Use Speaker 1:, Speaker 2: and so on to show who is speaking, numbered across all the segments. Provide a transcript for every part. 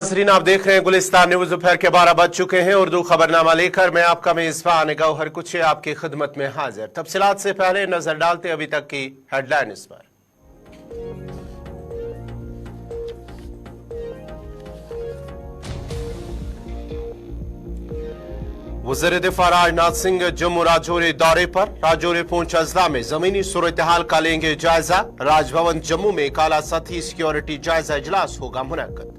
Speaker 1: नाज़रीन, आप देख रहे हैं गुलिस्तान न्यूज। दोपहर के 12 बज चुके हैं। उर्दू खबरनामा लेकर मैं आपका मेजबान गौहर कुछ आपकी खिदमत में हाजिर। तफसीलात से पहले नजर डालते अभी तक की हेडलाइंस पर। वज़ीर दिफा राजनाथ सिंह जम्मू राजौरी दौरे पर। राजौरी पूंछ अजला में जमीनी सूरत हाल का लेंगे जायजा। राजभवन जम्मू में काला सतही सिक्योरिटी जायजा इजलास होगा मुनक्कद।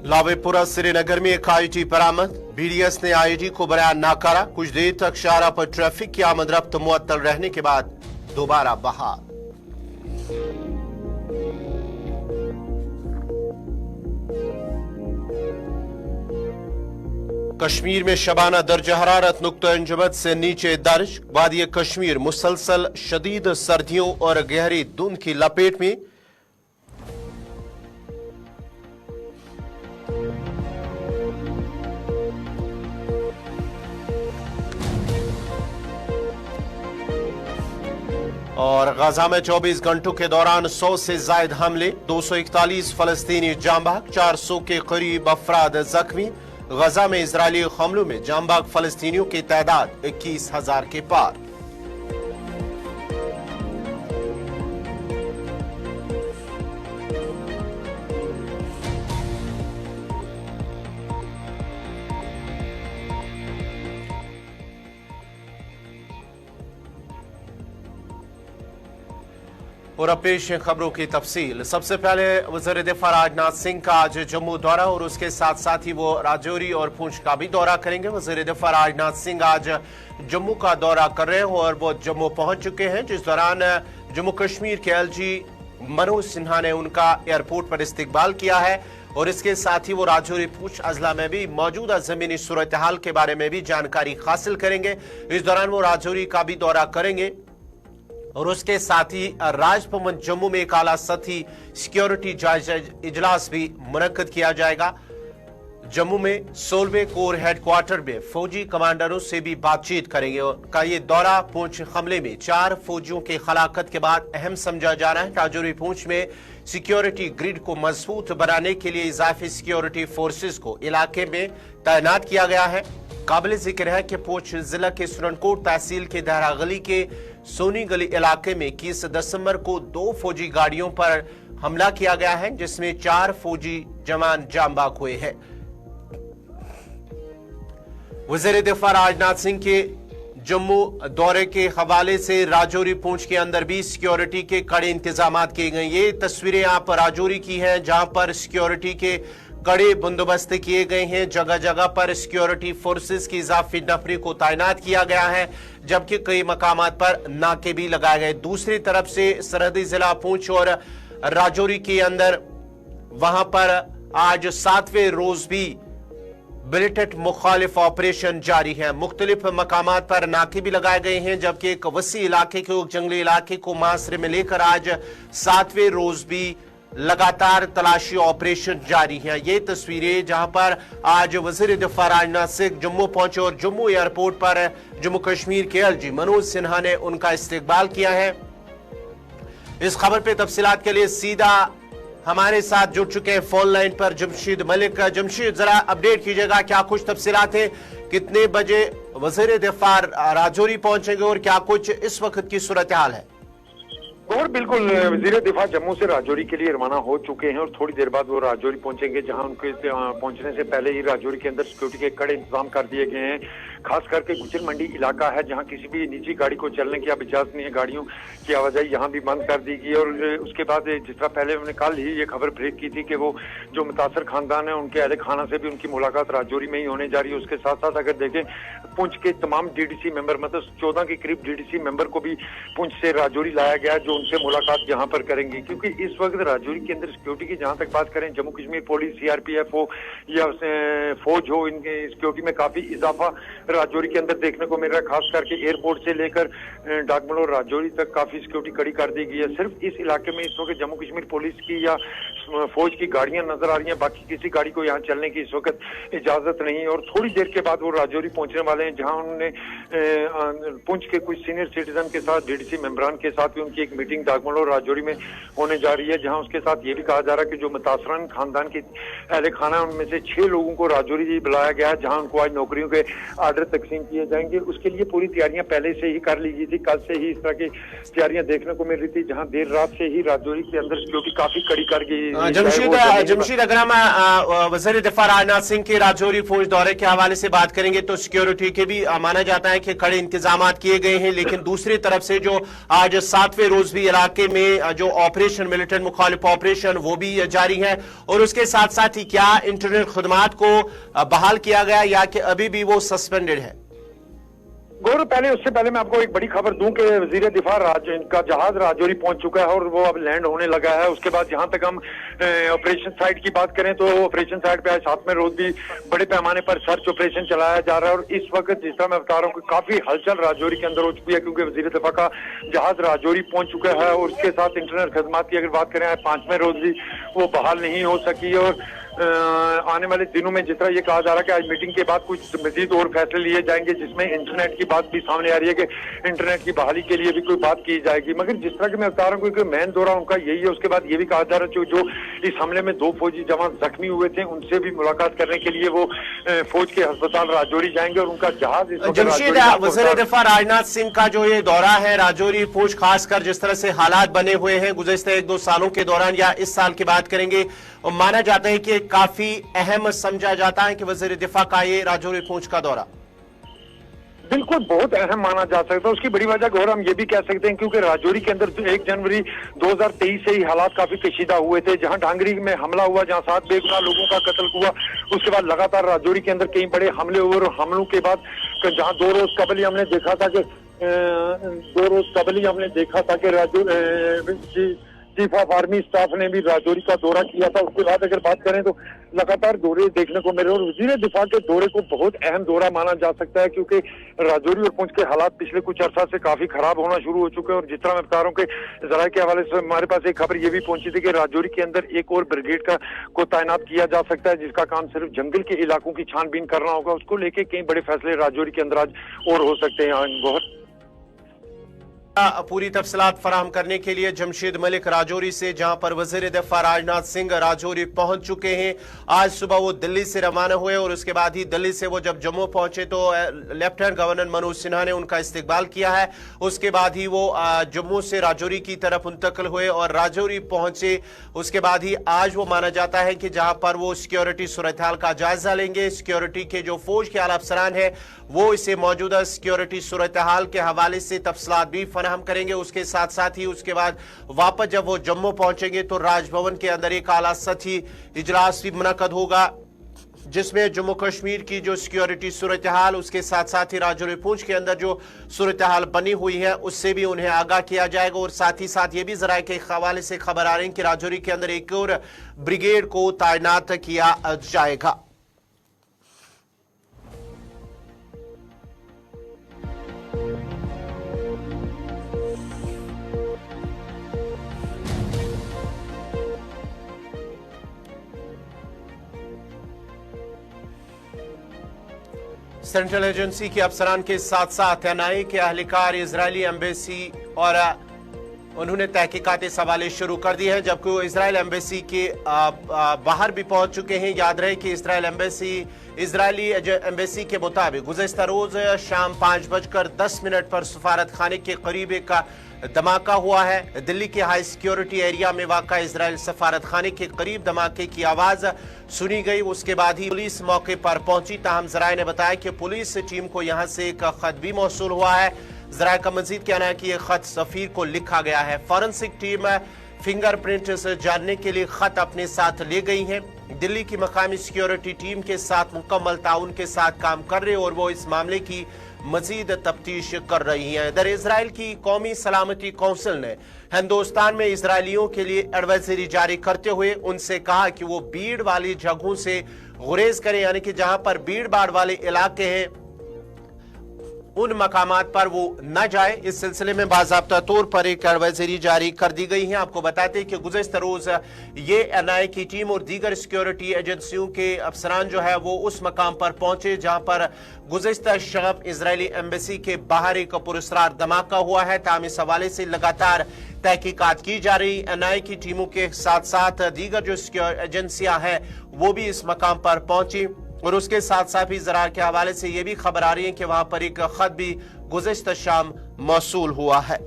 Speaker 1: लावेपुरा श्रीनगर में एक आईजी बरामद। बीडीएस ने आईजी को बयान नाकारा। कुछ देर तक शाहरा पर ट्रैफिक की आमद रफ्त मुअत्तल रहने के बाद दोबारा बहाल। कश्मीर में शबाना दर्ज हरारत नुक्ता-ए-जमद से नीचे दर्ज। वादी कश्मीर मुसलसल शदीद सर्दियों और गहरी धुंध की लपेट में। और गजा में 24 घंटों के दौरान 100 से जायद हमले, 241 फलस्तीनी जांबाग, 400 के करीब अफराद जख्मी। गजा में इजरायली हमलों में जांबाग फलस्तीनियों की तादाद 21,000 के पार। और अब पेश है खबरों की तफसील। सबसे पहले वज़ीर दिफा राजनाथ सिंह का आज जम्मू दौरा और उसके साथ साथ ही वो राजौरी और पूंछ का भी दौरा करेंगे। वज़ीर दिफा राजनाथ सिंह आज जम्मू का दौरा कर रहे हैं और वो जम्मू पहुंच चुके हैं, जिस दौरान जम्मू कश्मीर के एलजी मनोज सिन्हा ने उनका एयरपोर्ट पर इस्तकबाल किया है। और इसके साथ ही वो राजौरी पूंछ अजला में भी मौजूदा जमीनी सूरत हाल के बारे में भी जानकारी हासिल करेंगे। इस दौरान वो राजौरी का भी दौरा करेंगे और उसके साथ ही राजभवन जम्मू में एक आला सतही सिक्योरिटी जायजा इजलास भी मुनक्कद किया जाएगा। जम्मू में 16वें कोर हेडक्वार्टर में फौजी कमांडरों से भी बातचीत करेंगे। का ये दौरा पूंछ हमले में 4 फौजियों के हलाकत के बाद अहम समझा जा रहा है। राजौरी पूंछ में सिक्योरिटी ग्रिड को मजबूत बनाने के लिए इजाफी सिक्योरिटी फोर्सेस को इलाके में तैनात किया गया है। काबिल जिक्र है कि पूंछ जिला के सुरनकोट तहसील के दहरा गली के सोनी गली इलाके में 21 दिसंबर को 2 फौजी गाड़ियों पर हमला किया गया है, जिसमें 4 फौजी जवान जांबाग हुए हैं। वज़ीर दिफा राजनाथ सिंह के जम्मू दौरे के हवाले से राजौरी पूंछ के अंदर भी सिक्योरिटी के कड़े इंतजाम किए गए। ये तस्वीरें आप राजौरी की हैं, जहां पर सिक्योरिटी के कड़े बंदोबस्त किए गए हैं। जगह जगह पर सिक्योरिटी फोर्सेस की इजाफी नफरी को तैनात किया गया है, जबकि कई मकामात पर नाके भी लगाए गए। दूसरी तरफ से सरहदी जिला पूंछ और राजौरी के अंदर वहां पर आज 7वें रोज भी बिलेटेड मुखालिफ ऑपरेशन जारी है। मुख्तलिफ मकामात पर नाके भी लगाए गए हैं, जबकि एक वसी इलाके को, जंगली इलाके को मुहासरे में लेकर आज 7वें रोज भी लगातार तलाशी ऑपरेशन जारी है। ये तस्वीरें जहां पर आज वज़ीर दिफा राजनाथ सिंह जम्मू पहुंचे और जम्मू एयरपोर्ट पर जम्मू कश्मीर के एलजी मनोज सिन्हा ने उनका इस्तकबाल किया है। इस खबर पे तफसीलात के लिए सीधा हमारे साथ जुड़ चुके हैं फोन लाइन पर जमशीद मलिक। जमशीद, जरा अपडेट कीजिएगा, क्या कुछ तफसीलात है, कितने बजे वज़ीर दिफा राजौरी पहुंचेंगे और क्या कुछ इस वक्त की सूरत हाल है?
Speaker 2: और बिल्कुल वज़ीर दिफा जम्मू से राजौरी के लिए रवाना हो चुके हैं और थोड़ी देर बाद वो राजौरी पहुंचेंगे, जहां उनके पहुंचने से पहले ही राजौरी के अंदर सिक्योरिटी के कड़े इंतजाम कर दिए गए हैं। खास करके गुजर मंडी इलाका है, जहां किसी भी निजी गाड़ी को चलने की अब इजाजत नहीं है। गाड़ियों की आवाजाही यहाँ भी बंद कर दी गई। और उसके बाद जिस तरह पहले हमने कल ही ये खबर ब्रेक की थी कि वो जो मुतासर खानदान है उनके अहले खाना से भी उनकी मुलाकात राजौरी में ही होने जा रही है। उसके साथ साथ अगर देखें पुंछ के तमाम डीडीसी मेंबर, मतलब 14 के करीब डीडीसी मेंबर को भी पुंछ से राजौरी लाया गया, जो उनसे मुलाकात यहाँ पर करेंगे। क्योंकि इस वक्त राजौरी के अंदर सिक्योरिटी की जहां तक बात करें, जम्मू कश्मीर पुलिस, सीआरपीएफ हो या फौज हो, इनके सिक्योरिटी में काफी इजाफा राजौरी के अंदर देखने को मिल रहा है। खास करके एयरपोर्ट से लेकर डाकमल और राजौरी तक काफी सिक्योरिटी कड़ी कर दी गई है। सिर्फ इस इलाके में इस वक्त जम्मू कश्मीर पुलिस की या फौज की गाड़ियां नजर आ रही हैं, बाकी किसी गाड़ी को यहाँ चलने की इस वक्त इजाजत नहीं है। और थोड़ी देर के बाद वो राजौरी पहुंचने वाले हैं, जहां उन्होंने पुंछ के कुछ सीनियर सिटीजन के साथ, डीडीसी मेंबरान के साथ भी उनकी एक मीटिंग डाकमल और राजौरी में होने जा रही है, जहां उसके साथ ये भी कहा जा रहा है कि जो मुतासरन खानदान के अहले खाना उनमें से 6 लोगों को राजौरी बुलाया गया है, जहां उनको आज नौकरियों के आर्डर तकसीम किए जाएंगे। उसके लिए पूरी तैयारियां पहले से ही कर ली गई थी। कल से ही इस तरह की तैयारियां देखने को मिल रही थी, जहां देर रात से ही राजौरी के अंदर सिक्योरिटी काफी कड़ी कर गई।
Speaker 1: जमशीद, अगर हम वज़ीर दिफा राजनाथ सिंह के राजौरी फौज दौरे के हवाले से बात करेंगे तो सिक्योरिटी के भी माना जाता है कि कड़े इंतजाम किए गए हैं, लेकिन दूसरी तरफ से जो आज 7वें रोज भी इलाके में जो ऑपरेशन, मिलिटेंट मुखालिफ ऑपरेशन, वो भी जारी है। और उसके साथ साथ ही क्या इंटरनेट खुदमात को बहाल किया गया या कि अभी भी वो सस्पेंडेड है?
Speaker 2: गौरव, पहले उससे पहले मैं आपको एक बड़ी खबर दूं कि वजीर दिफा का जहाज राजौरी पहुंच चुका है और वो अब लैंड होने लगा है। उसके बाद जहां तक हम ऑपरेशन साइट की बात करें तो ऑपरेशन साइट पे आज 7वें रोज भी बड़े पैमाने पर सर्च ऑपरेशन चलाया जा रहा है। और इस वक्त जिस तरह मैं बता रहा हूँ कि काफी हलचल राजौरी के अंदर हो चुकी है, क्योंकि वजीर दिफा का जहाज राजौरी पहुंच चुका है। और उसके साथ इंटरनेट खदमात की अगर बात करें, आज 5वें रोज भी वो बहाल नहीं हो सकी। और आने वाले दिनों में जिस तरह ये कहा जा रहा है कि आज मीटिंग के बाद कुछ मजीद और फैसले लिए जाएंगे, जिसमें इंटरनेट की बात भी सामने आ रही है कि इंटरनेट की बहाली के लिए भी कोई बात की जाएगी। मगर जिस तरह के मैं बता रहा हूँ, क्योंकि मेन दौरा उनका यही है। उसके बाद ये भी कहा जा रहा है जो इस हमले में 2 फौजी जवान जख्मी हुए थे, उनसे भी मुलाकात करने के लिए वो फौज के अस्पताल राजौरी जाएंगे और उनका जहाज
Speaker 1: जमशीद, वज़ीर दिफा राजनाथ सिंह का जो ये दौरा है राजौरी फौज, खासकर जिस तरह से हालात बने हुए हैं गुज़श्ता 1-2 सालों के दौरान या इस साल की बात करेंगे, और माना जाता है कि काफी अहम समझा जाता है कि वज़ीर दिफा का ये राजौरी फौज का दौरा
Speaker 2: बिल्कुल बहुत अहम माना जा सकता है। उसकी बड़ी वजह गौरव हम ये भी कह सकते हैं, क्योंकि राजौरी के अंदर 1 जनवरी 2023 से ही हालात काफी कशीदा हुए थे, जहां डांगरी में हमला हुआ, जहां 7 बेगुनाह लोगों का कत्ल हुआ। उसके बाद लगातार राजौरी के अंदर कई बड़े हमले हुए और हमलों के बाद जहां 2 रोज कबल हमने देखा था कि 2 रोज कबल हमने देखा था कि Rajouri chief of army staff ने भी राजौरी का दौरा किया था। उसके बाद अगर बात करें तो लगातार दौरे देखने को मिले और वजीर दिफा के दौरे को बहुत अहम दौरा माना जा सकता है, क्योंकि राजौरी और पुंछ के हालात पिछले कुछ अर्सा से काफी खराब होना शुरू हो चुके हैं। और जिस तरह मैं बता रहा हूँ कि जराये के हवाले से हमारे पास एक खबर ये भी पहुंची थी कि राजौरी के अंदर एक और ब्रिगेड को तैनात किया जा सकता है, जिसका काम सिर्फ जंगल के इलाकों की छानबीन करना होगा। उसको लेके कई बड़े फैसले राजौरी के अंदर आज और हो सकते हैं। बहुत
Speaker 1: पूरी तफसीलात फराहम करने के लिए जमशेद मलिक राजौरी से, जहां पर वज़ीर दिफा राजनाथ सिंह राजौरी पहुंच चुके हैं। आज सुबह वो दिल्ली से रवाना हुए और उसके बाद ही दिल्ली से वो जब जम्मू पहुंचे तो लेफ्टिनेंट गवर्नर मनोज सिन्हा ने उनका इस्तकबाल किया है। उसके बाद ही वो जम्मू से राजौरी की तरफ मुंतकिल हुए और राजौरी पहुंचे। उसके बाद ही आज वो माना जाता है कि जहां पर वो सिक्योरिटी सूरत हाल का जायजा लेंगे। सिक्योरिटी के जो फौज के आला अफसरान है वो इसे मौजूदा सिक्योरिटी सूरत हाल के हवाले से तफसीलात भी हम करेंगे। उसके साथ साथ ही उसके बाद वापस जब वो जम्मू पहुंचेंगे तो राजभवन के अंदर एक आला सतही इजलास भी मुनक्कद होगा, जिसमें जम्मू कश्मीर की जो सिक्योरिटी सूरत हाल, उसके साथ साथ ही राजौरी पुंछ के अंदर जो सूरत हाल बनी हुई है उससे भी उन्हें आगाह किया जाएगा। और साथ ही साथ ये भी जराये के हवाले से खबर आ रही है कि राजौरी के अंदर एक और ब्रिगेड को तैनात किया जाएगा। सेंट्रल एजेंसी के अफसरान के साथ साथ एनआईए के अहलकार इजरायली एम्बेसी और उन्होंने तहकीकात इस हवाले शुरू कर दी है, जबकि वो इसराइल एम्बेसी के बाहर भी पहुंच चुके हैं। याद रहे कि इजरायली एम्बेसी के मुताबिक गुज़श्ता रोज शाम 5:10 पर सफारत खाने के करीब एक धमाका हुआ है। दिल्ली के हाई सिक्योरिटी एरिया में वाक़ा इजराइल सफारत खाने के करीब धमाके की आवाज सुनी गई। उसके बाद ही पुलिस मौके पर पहुंची। ताहम जराये ने बताया कि पुलिस टीम को यहां से एक खत भी मौसूल हुआ है। जराये का मजीद कहना है कि यह खत सफीर को लिखा गया है। फॉरेंसिक टीम फिंगरप्रिंट जानने के लिए खत अपने साथ ले गई है। दिल्ली की मकामी सिक्योरिटी टीम के साथ मुकम्मल ताउन के साथ काम कर रहे और वो इस मामले की मजीद तफ्तीश कर रही हैं। इधर इसराइल की कौमी सलामती कौंसिल ने हिंदुस्तान में इसराइलियों के लिए एडवाइजरी जारी करते हुए उनसे कहा कि वो भीड़ वाली जगहों से गुरेज करें, यानी कि जहां पर भीड़ भाड़ वाले इलाके हैं उन मकामात पर वो न जाए। इस सिलसिले में बाज़ाब्ता तौर पर एक एडवाइजरी जारी कर दी गई है। आपको बताते हैं कि गुज़श्ता रोज ये एनआईए की टीम और दीगर सिक्योरिटी एजेंसियों के अफसरान जो है वो उस मकाम पर पहुंचे जहां पर गुज़श्ता शब इजरायली एम्बेसी के बाहर एक पुरस्कार धमाका हुआ है। ताम इस हवाले से लगातार तहकीकात की जा रही। एनआईए की टीमों के साथ साथ दीगर जो सिक्योरिटी एजेंसियां हैं वो भी इस मकाम पर पहुंची और उसके साथ साथ ही ज़रार के हवाले से यह भी खबर आ रही है कि वहां पर एक खत भी गुज़श्ता शाम मौसूल हुआ है।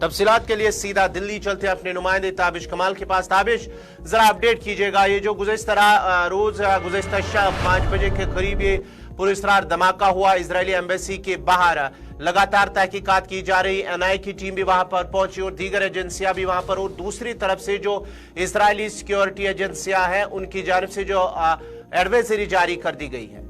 Speaker 1: तफसीलात के लिए सीधा दिल्ली चलते हैं अपने नुमाइंदे ताबिश कमाल के पास। ताबिश, जरा अपडेट कीजिएगा, ये जो गुज़श्ता रोज गुज़श्ता शाम 5 बजे के करीब ये पुरस्कार धमाका हुआ इजरायली एम्बेसी के बाहर, लगातार तहकीकात की जा रही। एनआईए की टीम भी वहां पर पहुंची और दीगर एजेंसियां भी वहां पर, और दूसरी तरफ से जो इजरायली सिक्योरिटी एजेंसियां हैं उनकी जानिब से जो एडवाइजरी जारी कर दी गई है।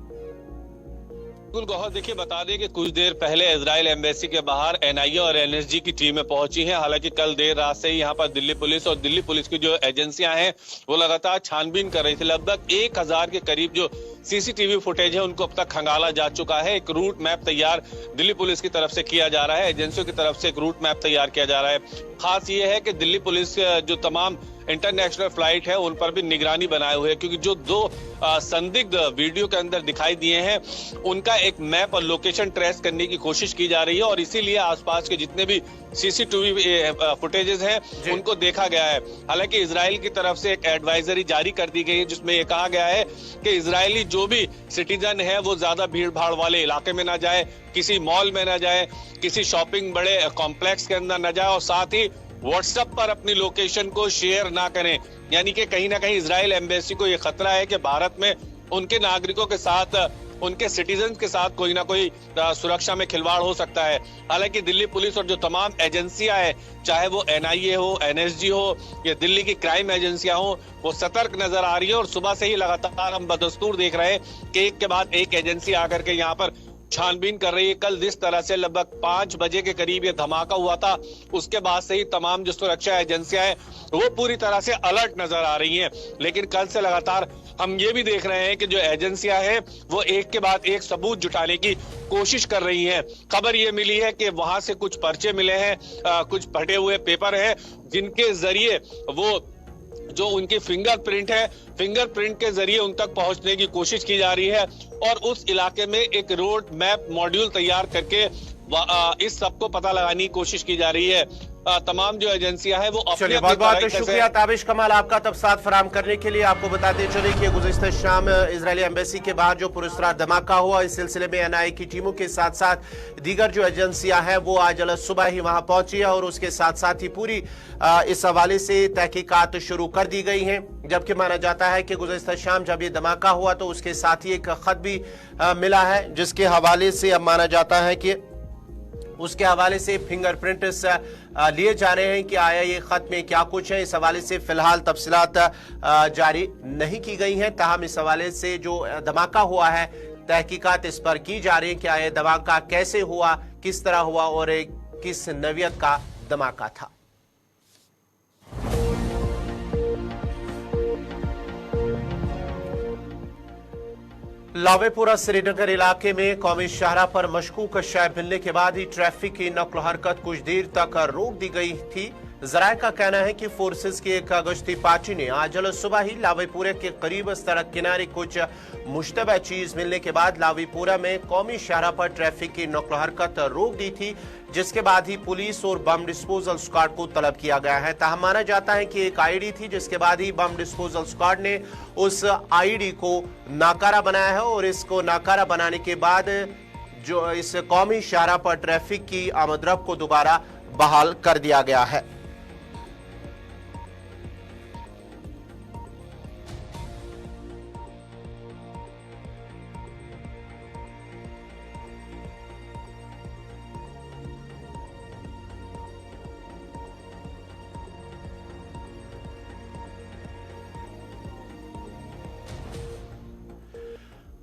Speaker 3: बिल्कुल गौहर, देखिए बता दें कि कुछ देर पहले इजराइल एम्बेसी के बाहर एनआईए और एनएसजी की टीमें पहुंची हैं। हालांकि कल देर रात से ही यहां पर दिल्ली पुलिस और दिल्ली पुलिस की जो एजेंसियां हैं वो लगातार छानबीन कर रही थी। लगभग 1000 के करीब जो सीसीटीवी फुटेज है उनको अब तक खंगाला जा चुका है। एक रूट मैप तैयार दिल्ली पुलिस की तरफ से किया जा रहा है, एजेंसियों की तरफ से एक रूट मैप तैयार किया जा रहा है। खास ये है कि दिल्ली पुलिस जो तमाम इंटरनेशनल फ्लाइट है उन पर भी निगरानी बनाए हुए है, क्योंकि जो 2 संदिग्ध वीडियो के अंदर दिखाई दिए हैं उनका एक मैप और लोकेशन ट्रेस करने की कोशिश की जा रही है और इसीलिए आसपास के जितने भी सीसीटीवी फुटेजेस हैं उनको देखा गया है। हालांकि इजराइल की तरफ से एक एडवाइजरी जारी कर दी गई है जिसमें यह कहा गया है कि इजरायली जो भी सिटीजन है वो ज्यादा भीड़ भाड़ वाले इलाके में ना जाए, किसी मॉल में ना जाए, किसी शॉपिंग बड़े कॉम्प्लेक्स के अंदर ना जाए और साथ ही व्हाट्सएप पर अपनी लोकेशन को शेयर ना करें। यानी कि कहीं ना कहीं इजराइल एम्बेसी को यह खतरा है कि भारत में उनके नागरिकों के साथ, उनके सिटीजन के साथ कोई ना कोई सुरक्षा में खिलवाड़ हो सकता है। हालांकि दिल्ली पुलिस और जो तमाम एजेंसियां हैं, चाहे वो एनआईए हो, एनएसजी हो या दिल्ली की क्राइम एजेंसियां हो, वो सतर्क नजर आ रही है और सुबह से ही लगातार हम बदस्तूर देख रहे हैं कि एक के बाद एक एजेंसी आकर के यहाँ पर छानबीन कर रही है। कल जिस तरह से लगभग 5 बजे के करीब ये धमाका हुआ था उसके बाद से ही तमाम जो सुरक्षा एजेंसियां हैं वो पूरी तरह से अलर्ट नजर आ रही हैं। लेकिन कल से लगातार हम ये भी देख रहे हैं कि जो एजेंसियां हैं वो एक के बाद एक सबूत जुटाने की कोशिश कर रही हैं। खबर ये मिली है कि वहां से कुछ पर्चे मिले हैं, कुछ फटे हुए पेपर हैं जिनके जरिए वो जो उनकी फिंगरप्रिंट है, फिंगरप्रिंट के जरिए उन तक पहुंचने की कोशिश की जा रही है और उस इलाके में एक रोड मैप मॉड्यूल तैयार करके इस सब को पता लगाने की कोशिश की जा रही है। तमाम जो एजेंसियां हैं वो अपने
Speaker 1: बहुत बहुत शुक्रिया ताबिश कमाल आपका तफसात फराम करने के लिए। आपको बताते चले कि गुज़श्ता शाम इजरायली एम्बेसी के बाहर जो पुरस्कार धमाका हुआ, इस सिलसिले में एनआईए की टीमों के साथ साथ दीगर जो एजेंसियां हैं वो आज सुबह ही वहां पहुंची है और उसके साथ साथ ही पूरी इस हवाले से तहकीकात शुरू कर दी गई हैं। जबकि माना जाता है कि गुज़श्ता शाम जब ये धमाका हुआ तो उसके साथ ही एक खत भी मिला है जिसके हवाले से अब माना जाता है कि उसके हवाले से फिंगरप्रिंट लिए जा रहे हैं कि आया ये खत में क्या कुछ है। इस हवाले से फिलहाल तफसीलात जारी नहीं की गई हैं, ताहम इस हवाले से जो धमाका हुआ है तहकीकात इस पर की जा रही है कि आया धमाका कैसे हुआ, किस तरह हुआ और किस नवियत का धमाका था। लावेपुरा श्रीनगर इलाके में कौमी शाहरा पर मशकूक शय मिलने के बाद ही ट्रैफिक की नक्ल हरकत कुछ देर तक रोक दी गई थी। जराये का कहना है कि फोर्सेस की एक गश्ती पार्टी ने आज सुबह ही लावेपुरा के करीब सड़क किनारे कुछ मुश्तबह चीज मिलने के बाद लावेपुरा में कौमी शाहरा पर ट्रैफिक की नक्ल हरकत रोक दी थी, जिसके बाद ही पुलिस और बम डिस्पोजल स्क्वाड को तलब किया गया है। ताहम माना जाता है कि एक आईडी थी जिसके बाद ही बम डिस्पोजल स्क्वाड ने उस आईडी को नाकारा बनाया है और इसको नाकारा बनाने के बाद जो इस कौमी शाहरा पर ट्रैफिक की आमदरफ्त को दोबारा बहाल कर दिया गया है।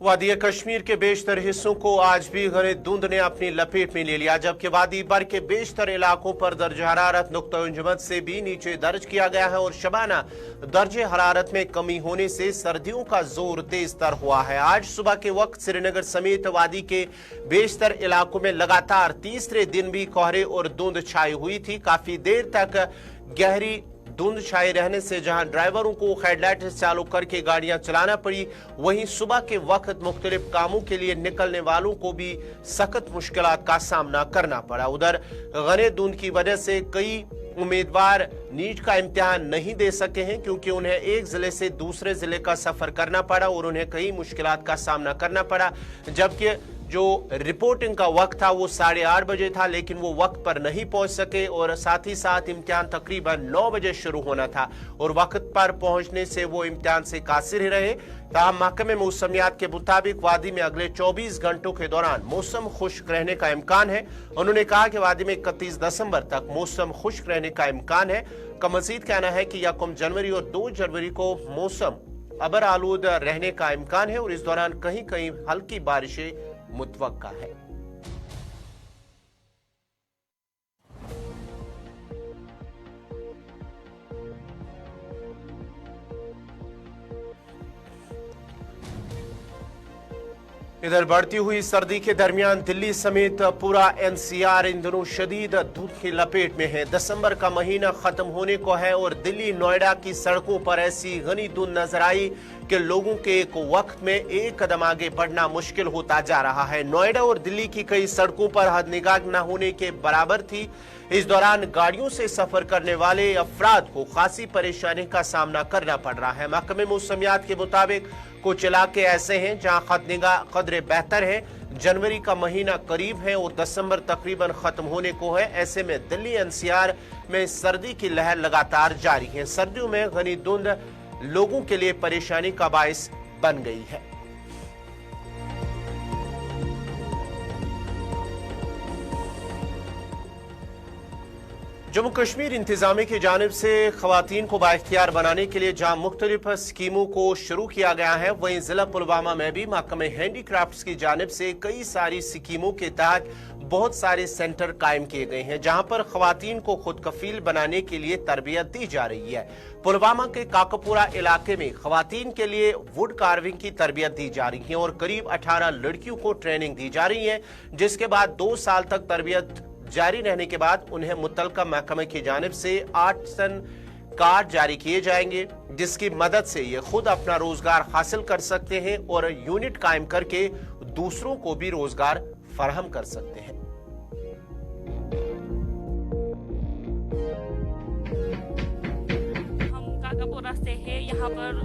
Speaker 1: वादी कश्मीर के बेशतर हिस्सों को आज भी घने धुंध ने अपनी लपेट में ले लिया, जबकि वादी बर के बेशतर इलाकों पर दर्ज हरारत नुक्ता-ए-जुमत से भी नीचे दर्ज किया गया है और शबाना दर्ज हरारत में कमी होने से सर्दियों का जोर तेज तर हुआ है। आज सुबह के वक्त श्रीनगर समेत वादी के बेशतर इलाकों में लगातार तीसरे दिन भी कोहरे और धुंध छाई हुई थी। काफी देर तक गहरी धुंध छाए रहने से जहां ड्राइवरों को हेडलाइट चालू करके गाड़ियां चलाना पड़ी, वहीं सुबह के वक्त मुख्तलिफ कामों के लिए निकलने वालों को भी सख्त मुश्किलात का सामना करना पड़ा। उधर घने धुंध की वजह से कई उम्मीदवार नीट का इम्तिहान नहीं दे सके हैं, क्योंकि उन्हें एक जिले से दूसरे जिले का सफर करना पड़ा और उन्हें कई मुश्किलात का सामना करना पड़ा। जबकि जो रिपोर्टिंग का वक्त था वो 8:30 बजे था, लेकिन वो वक्त पर नहीं पहुंच सके और साथ ही साथ इम्तिहान तकरीबन 9 बजे शुरू होना था और वक्त पर पहुंचने से वो इम्तिहान से कासिर ही रहे। ताहम महकमे मौसमियात के मुताबिक वादी में अगले 24 घंटों के दौरान मौसम खुश्क रहने का इम्कान है। उन्होंने कहा कि वादी में 31 दिसंबर तक मौसम खुश्क रहने का इम्कान है। का मजीद कहना है कि 1 जनवरी और 2 जनवरी को मौसम अबर आलूद रहने का इम्कान है और इस दौरान कहीं कहीं हल्की बारिशें मुतवक्का है। इधर बढ़ती हुई सर्दी के दरमियान दिल्ली समेत पूरा एनसीआर इन दिनों शदीद धूप की लपेट में है। दिसंबर का महीना खत्म होने को है और दिल्ली नोएडा की सड़कों पर ऐसी घनी धुंध नजर आई कि लोगों के एक वक्त में एक कदम आगे बढ़ना मुश्किल होता जा रहा है। नोएडा और दिल्ली की कई सड़कों पर हद निगाह न होने के बराबर थी। इस दौरान गाड़ियों से सफर करने वाले अफराद को खासी परेशानी का सामना करना पड़ रहा है। महकमे मौसमियात के मुताबिक कुछ इलाके ऐसे हैं जहां हद निगाह कदरे बेहतर है। जनवरी का महीना करीब है और दिसंबर तकरीबन खत्म होने को है। ऐसे में दिल्ली एनसीआर में सर्दी की लहर लगातार जारी है। सर्दियों में घनी धुंध लोगों के लिए परेशानी का बायस बन गई है। जम्मू कश्मीर इंतजामिया की जानिब से खवातीन को बाइख्तियार बनाने के लिए जहां मुख्तलिफ स्कीमों को शुरू किया गया है, वहीं जिला पुलवामा में भी महकमे हैंडीक्राफ्ट्स की जानिब से कई सारी स्कीमों के तहत बहुत सारे सेंटर कायम किए गए हैं, जहां पर खवातीन को खुद कफील बनाने के लिए तरबियत दी जा रही है। पुलवामा के काकापुरा इलाके में खवातीन के लिए वुड कार्विंग की तरबियत दी जा रही है और करीब 18 लड़कियों को ट्रेनिंग दी जा रही है, जिसके बाद 2 साल तक तरबियत जारी रहने के बाद उन्हें मुतलका महकमे की जानिब से आर्टिसन कार्ड जारी किए जाएंगे, जिसकी मदद से ये खुद अपना रोजगार हासिल कर सकते हैं और यूनिट कायम करके दूसरों को भी रोजगार फराहम कर सकते हैं।
Speaker 4: हम काकापुरा से है। यहाँ पर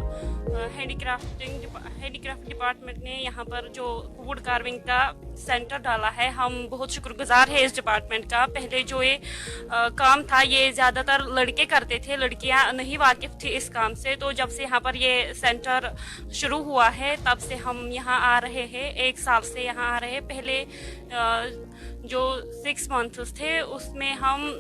Speaker 4: हैंडीक्राफ्ट डिपार्टमेंट ने यहाँ पर जो वुड कार्विंग का सेंटर डाला है, हम बहुत शुक्रगुजार है इस डिपार्टमेंट का। पहले जो ये काम था ये ज़्यादातर लड़के करते थे, लड़कियाँ नहीं वाकिफ थी इस काम से। तो जब से यहाँ पर ये सेंटर शुरू हुआ है तब से हम यहाँ आ रहे हैं, 1 साल से यहाँ आ रहे हैं। पहले जो 6 मंथ्स थे उसमें हम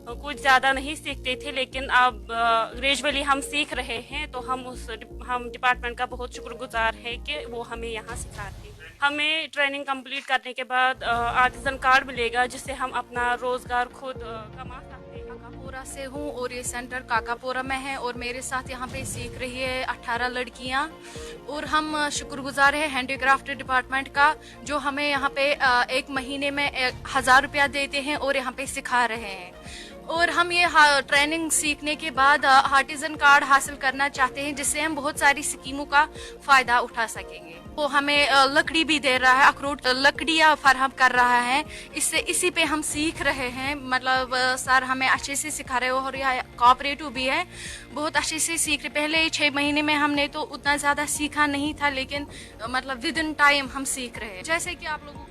Speaker 4: कुछ ज़्यादा नहीं सीखते थे, लेकिन अब ग्रेजुअली हम सीख रहे हैं। तो हम डिपार्टमेंट का बहुत शुक्रगुजार है कि वो हमें यहाँ सिखाते हैं। हमें ट्रेनिंग कंप्लीट करने के बाद आर्टिसन कार्ड मिलेगा, जिससे हम अपना रोज़गार खुद कमा सकते हैं।
Speaker 5: काकापुरा से हूँ और ये सेंटर काकापुरा में है और मेरे साथ यहाँ पे सीख रही है 18 लड़कियाँ और हम शुक्रगुजार है हैंडीक्राफ्ट डिपार्टमेंट का, जो हमें यहाँ पे 1 महीने में 1000 रुपया देते हैं और यहाँ पे सिखा रहे हैं। और हम ये ट्रेनिंग सीखने के बाद आर्टिसन कार्ड हासिल करना चाहते हैं, जिससे हम बहुत सारी स्कीमों का फ़ायदा उठा सकेंगे। वो हमें लकड़ी भी दे रहा है, अखरोट लकड़ियाँ फराहम कर रहा है। इसी पे हम सीख रहे हैं। मतलब सर हमें अच्छे से सिखा रहे हो और यह कोऑपरेटिव भी है, बहुत अच्छे से सीख रहे। पहले 6 महीने में हमने तो उतना ज़्यादा सीखा नहीं था, लेकिन मतलब विद इन टाइम हम सीख रहे हैं, जैसे कि आप लोगों को।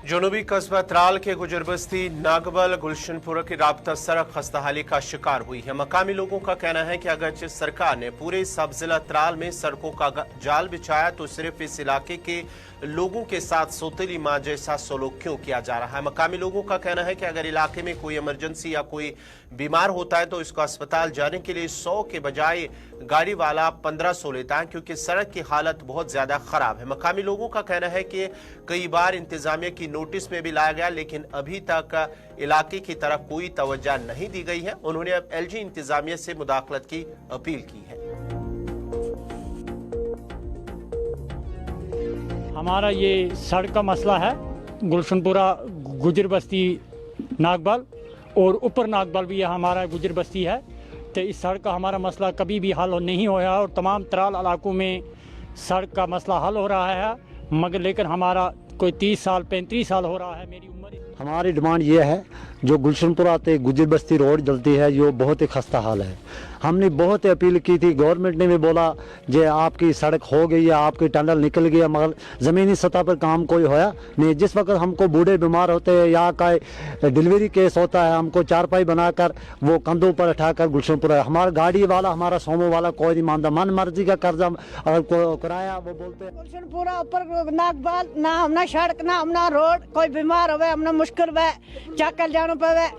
Speaker 1: जनूबी कस्बा त्राल के गुजरबस्ती नागबल गुलशनपुरा की राबता सड़क खस्ताहाली का शिकार हुई है। मकामी लोगों का कहना है कि अगरचे सरकार ने पूरे सब जिला त्राल में सड़कों का जाल बिछाया तो सिर्फ इस इलाके के लोगों के साथ सौतेली मां जैसा सलूक क्यों किया जा रहा है। मकामी लोगों का कहना है कि अगर इलाके में कोई इमरजेंसी या कोई बीमार होता है तो इसको अस्पताल जाने के लिए 100 के बजाय गाड़ी वाला 1500 लेता है, क्योंकि सड़क की हालत बहुत ज्यादा खराब है। मकामी लोगों का कहना है कि कई बार इंतजामिया की नोटिस में भी लाया गया, लेकिन अभी तक इलाके की तरफ कोई तवज्जो नहीं दी गई है। उन्होंने अब एलजी इंतजामिया से मुदाखलत की अपील की है।
Speaker 6: हमारा ये सड़क का मसला है, गुलशनपुरा गुजर बस्ती नागबल और ऊपर नागबल भी हमारा गुजर बस्ती है। तो इस सड़क का हमारा मसला कभी भी हल नहीं होया और तमाम त्राल इलाकों में सड़क का मसला हल हो रहा है, मगर लेकिन हमारा कोई 30 साल 35 साल हो रहा है मेरी उम्र।
Speaker 7: हमारी डिमांड ये है जो गुलशनपुरा से गुजर बस्ती रोड जलती है जो बहुत ही खस्ता हाल है। हमने बहुत ही अपील की थी, गवर्नमेंट ने भी बोला जे आपकी सड़क हो गई है, आपकी टनल निकल गई है, मगर ज़मीनी सतह पर काम कोई होया नहीं। जिस वक्त हमको बूढ़े बीमार होते हैं या कोई डिलीवरी केस होता है, हमको चारपाई बनाकर वो कंधों पर उठाकर गुलशनपुरा, हमारा गाड़ी वाला हमारा सोमो वाला कोई नहीं मानता, मन मर्जी का कर्जा अगर कराया वो बोलते हैं।
Speaker 8: गुलशनपुरा ऊपर नागबाल ना हमना सड़क ना हमना रोड, कोई बीमार हो हमना मुश्किल है चक्कर जाना पवे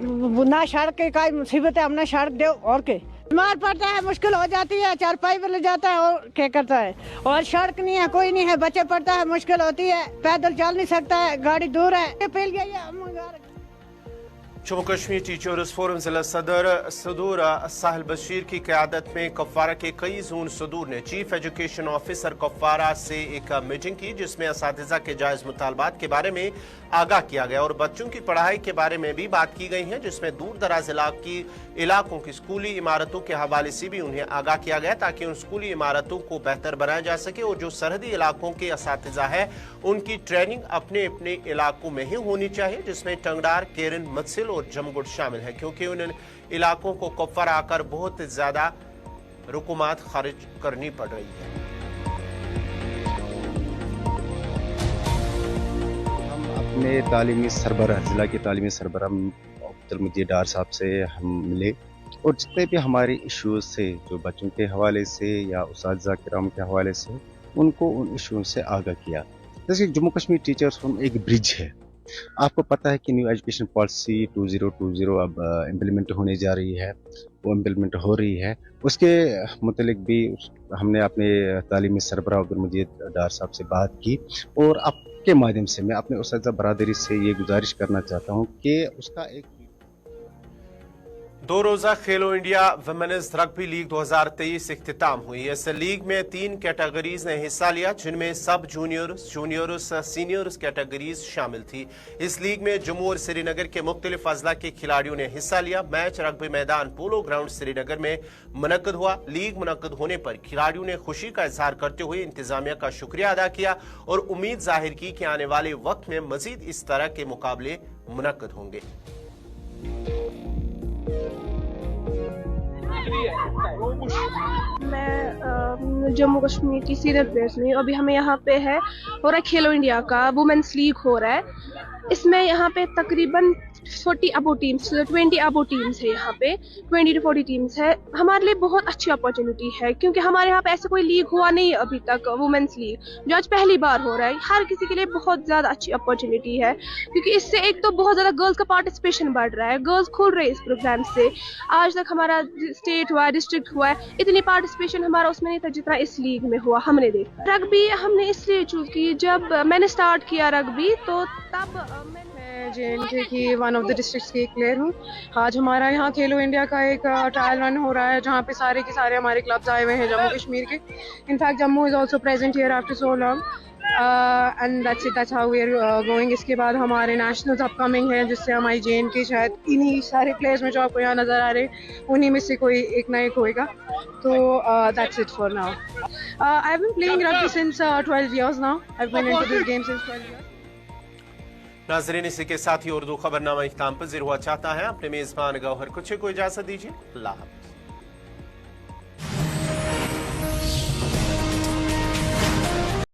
Speaker 8: ना सड़क के कोई मुसीबत है, हमने सड़क दो और के बीमार पड़ता है मुश्किल हो जाती है, चारपाई पर ले जाता है और क्या करता है। और सड़क नहीं है, कोई नहीं है, बच्चे पड़ता है मुश्किल होती है, पैदल चल नहीं सकता है, गाड़ी दूर है। फैल गई है।
Speaker 1: जम्मू कश्मीर टीचर्स फोरम जिला सदर सदूर साहिल बशीर की क़यादत में कुपवारा के कई जोन सदूर ने चीफ एजुकेशन ऑफिसर कुपवारा से एक मीटिंग की, जिसमें असातिज़ा के जायज़ मुतालबात के बारे में आगाह किया गया और बच्चों की पढ़ाई के बारे में भी बात की गई है, जिसमें दूर दराज इलाकों की स्कूली इमारतों के हवाले से भी उन्हें आगाह किया गया ताकि उन स्कूली इमारतों को बेहतर बनाया जा सके और जो सरहदी इलाकों के असातिज़ा है उनकी ट्रेनिंग अपने अपने इलाकों में ही होनी चाहिए, जिसमें टंगडार, केरन, मत्सिल और जमगुड़ शामिल है, क्योंकि उन इलाकों को कुपवारा आकर बहुत ज्यादा रुकुमात खारिज करनी पड़ रही है।
Speaker 9: हम अपने तालीमी सरबराह जिला के तालीमी सरबराह अब्दुल मजीद डार साहब से हम मिले और जितने भी हमारे इश्यूज से जो बच्चों के हवाले से या उस्ताद किराम के हवाले से उनको उन इश्यूज से आगाह किया। जैसे जम्मू कश्मीर टीचर्स फोरम एक ब्रिज है। आपको पता है कि न्यू एजुकेशन पॉलिसी 2020 अब इम्प्लीमेंट होने जा रही है, वो इम्प्लीमेंट हो रही है। उसके मुतलिक भी हमने अपने तालीमी सरबराह अब्दुल मजीद डार साहब से बात की और आपके माध्यम से मैं अपने उस्ताद बरादरी से ये गुजारिश करना चाहता हूँ कि उसका एक
Speaker 1: 2 रोजा खेलो इंडिया वुमेन्स रग्बी लीग 2023 इख्तिताम हुई। इस लीग में 3 कैटेगरीज ने हिस्सा लिया, जिनमें सब जूनियर्स सीनियर्स कैटेगरीज शामिल थी। इस लीग में जम्मू और श्रीनगर के मुख्तलिफ अजला के खिलाड़ियों ने हिस्सा लिया। मैच रग्बी मैदान पोलो ग्राउंड श्रीनगर में मुनक्कद हुआ। लीग मुनक्कद होने पर खिलाड़ियों ने खुशी का इजहार करते हुए इंतजामिया का शुक्रिया अदा किया और उम्मीद जाहिर की कि आने वाले वक्त में मजीद इस तरह के मुकाबले मुनक्कद होंगे।
Speaker 10: मैं जम्मू कश्मीर की सीनियर प्लेयर्स में अभी हमें यहाँ पे है हो रहा है खेलो इंडिया का वुमेन्स लीग हो रहा है। इसमें यहाँ पे तकरीबन 20 अबो टीम्स है, यहाँ पे 20 to 40 टीम्स है। हमारे लिए बहुत अच्छी अपॉर्चुनिटी है क्योंकि हमारे यहाँ पे ऐसा कोई लीग हुआ नहीं है अभी तक, वुमेन्स लीग जो आज पहली बार हो रहा है। हर किसी के लिए बहुत ज़्यादा अच्छी अपॉर्चुनिटी है क्योंकि इससे एक तो बहुत ज़्यादा गर्ल्स का पार्टिसिपेशन बढ़ रहा है, गर्ल्स खुल रहे हैं इस प्रोग्राम से। आज तक हमारा स्टेट हुआ, डिस्ट्रिक्ट हुआ है, इतनी पार्टिसिपेशन हमारा उसमें नहीं था जितना इस लीग में हुआ। हमने देखा रग्बी हमने इसलिए चूज की, जब मैंने स्टार्ट किया रग्बी तो तब
Speaker 11: JNK की वन ऑफ द डिस्ट्रिक्ट्स की एक प्लेयर हूँ। आज हमारा यहाँ खेलो इंडिया का एक ट्रायल रन हो रहा है जहाँ पे सारे के सारे हमारे क्लब्स आए हुए हैं जम्मू कश्मीर के। In fact Jammu is also present here after so long and that's how we are going. इसके बाद हमारे नेशनल्स अपकमिंग हैं जिससे हमारी JNK शायद इन्हीं सारे प्लेयर्स में जो आपको यहाँ नज़र आ रहे हैं उन्हीं में से कोई एक ना एक होएगा। तो that's it for now. I have been playing rugby since 12 years now. I've been into this game since 12 years.
Speaker 1: नाजरीन, इसी के साथ ही उर्दू खबरनामा इख्तिताम पज़ीर हुआ चाहता है। अपने मेज़बान गौहर कुछ को इजाज़त दीजिए। अल्लाह हाफ़िज़।